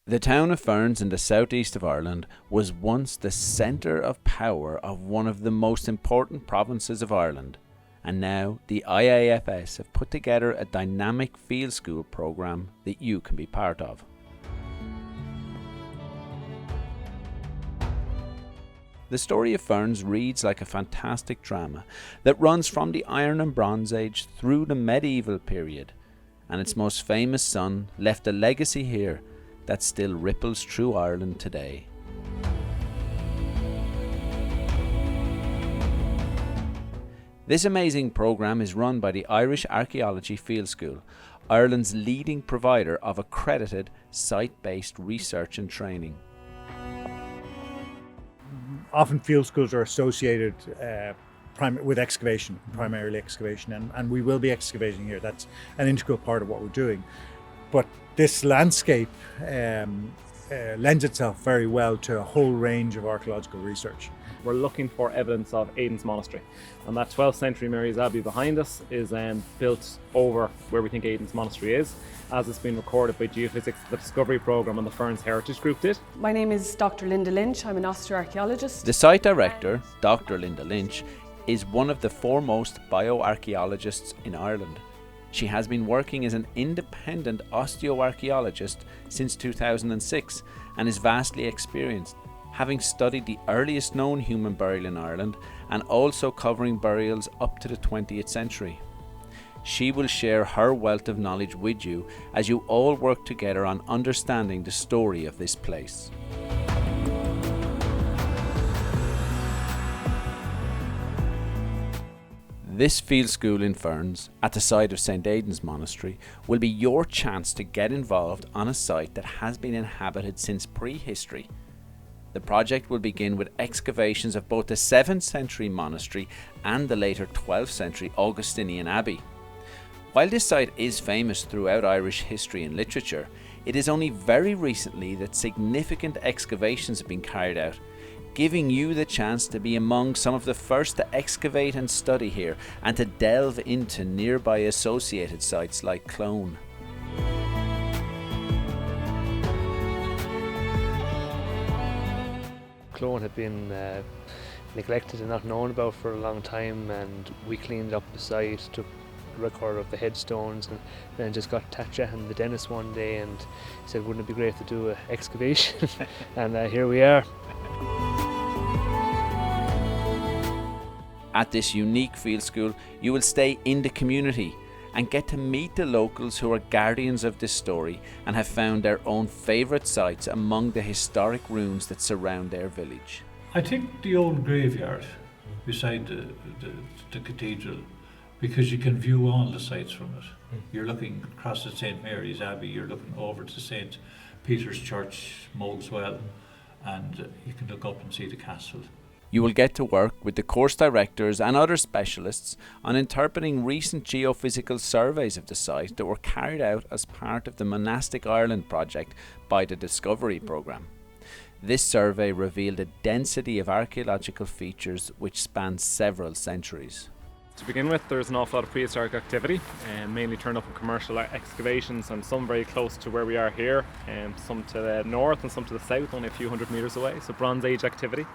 The town of Ferns in the southeast of Ireland was once the centre of power of one of the most important provinces of Ireland, and now the IAFS have put together a dynamic field school programme that you can be part of. The story of Ferns reads like a fantastic drama that runs from the Iron and Bronze Age through the medieval period, and its most famous son left a legacy here that still ripples through Ireland today. This amazing programme is run by the Irish Archaeology Field School, Ireland's leading provider of accredited site-based research and training. Often field schools are associated with excavation, primarily excavation, and we will be excavating here. That's an integral part of what we're doing. But this landscape lends itself very well to a whole range of archaeological research. We're looking for evidence of Aidan's Monastery, and that 12th century Mary's Abbey behind us is built over where we think Aidan's Monastery is, as it's been recorded by Geophysics, the Discovery Programme and the Ferns Heritage Group did. My name is Dr. Linda Lynch. I'm an astroarchaeologist. The site director, Dr. Linda Lynch, is one of the foremost bioarchaeologists in Ireland. She has been working as an independent osteoarchaeologist since 2006 and is vastly experienced, having studied the earliest known human burial in Ireland and also covering burials up to the 20th century. She will share her wealth of knowledge with you as you all work together on understanding the story of this place. This field school in Ferns, at the site of St. Aidan's Monastery, will be your chance to get involved on a site that has been inhabited since prehistory. The project will begin with excavations of both the 7th century monastery and the later 12th century Augustinian Abbey. While this site is famous throughout Irish history and literature, it is only very recently that significant excavations have been carried out, giving you the chance to be among some of the first to excavate and study here and to delve into nearby associated sites like COLM. COLM had been neglected and not known about for a long time, and we cleaned up the site, took record of the headstones, and then just got chatting the dentist one day and he said, wouldn't it be great to do an excavation? And here we are. At this unique field school, you will stay in the community and get to meet the locals who are guardians of this story and have found their own favourite sites among the historic ruins that surround their village. I think the old graveyard beside the cathedral, because you can view all the sites from it. You're looking across at St. Mary's Abbey, you're looking over to St. Peter's Church, Mogswell, and you can look up and see the castle. You will get to work with the course directors and other specialists on interpreting recent geophysical surveys of the site that were carried out as part of the Monastic Ireland project by the Discovery Programme. This survey revealed a density of archaeological features which spans several centuries. To begin with, there's an awful lot of prehistoric activity, mainly turned up in commercial excavations, and some very close to where we are here, some to the north and some to the south, only a few hundred metres away, so Bronze Age activity.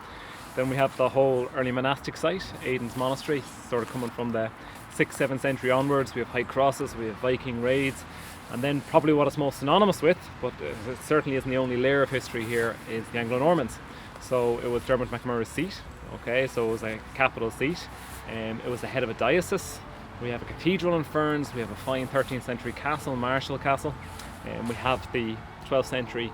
Then we have the whole early monastic site, Aidan's Monastery, sort of coming from the 6th, 7th century onwards. We have high crosses, we have Viking raids, and then probably what it's most synonymous with, but it certainly isn't the only layer of history here, is the Anglo-Normans. So it was Dermot McMurrough's seat, okay, so it was a capital seat. It was the head of a diocese. We have a cathedral in Ferns, we have a fine 13th century castle, Marshall Castle, and we have the 12th century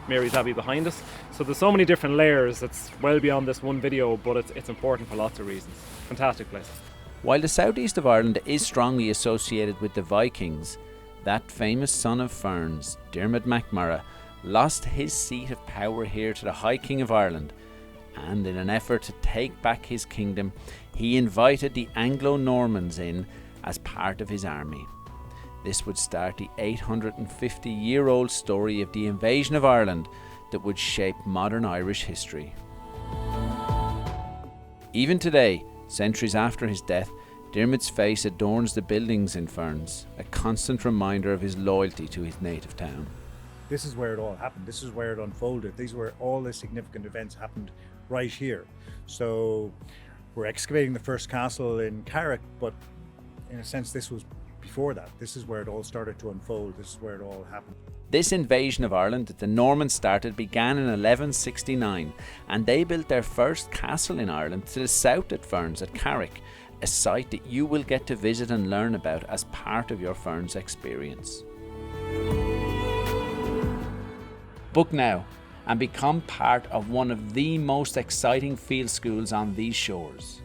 Mary's Abbey behind us. So there's so many different layers, it's well beyond this one video, but it's important for lots of reasons. Fantastic place. While the southeast of Ireland is strongly associated with the Vikings, that famous son of Ferns, Dermot McMurrough, lost his seat of power here to the High King of Ireland, and in an effort to take back his kingdom, he invited the Anglo-Normans in as part of his army. This would start the 850-year-old story of the invasion of Ireland that would shape modern Irish history. Even today, centuries after his death, Dermot's face adorns the buildings in Ferns, a constant reminder of his loyalty to his native town. this is where it all happened. This is where it unfolded. These were all the significant events happened right here. So we're excavating the first castle in Carrick, but in a sense this was before that. This is where it all started to unfold. This is where it all happened. This invasion of Ireland that the Normans started began in 1169, and they built their first castle in Ireland to the south at Ferns at Carrick, a site that you will get to visit and learn about as part of your Ferns experience. Book now and become part of one of the most exciting field schools on these shores.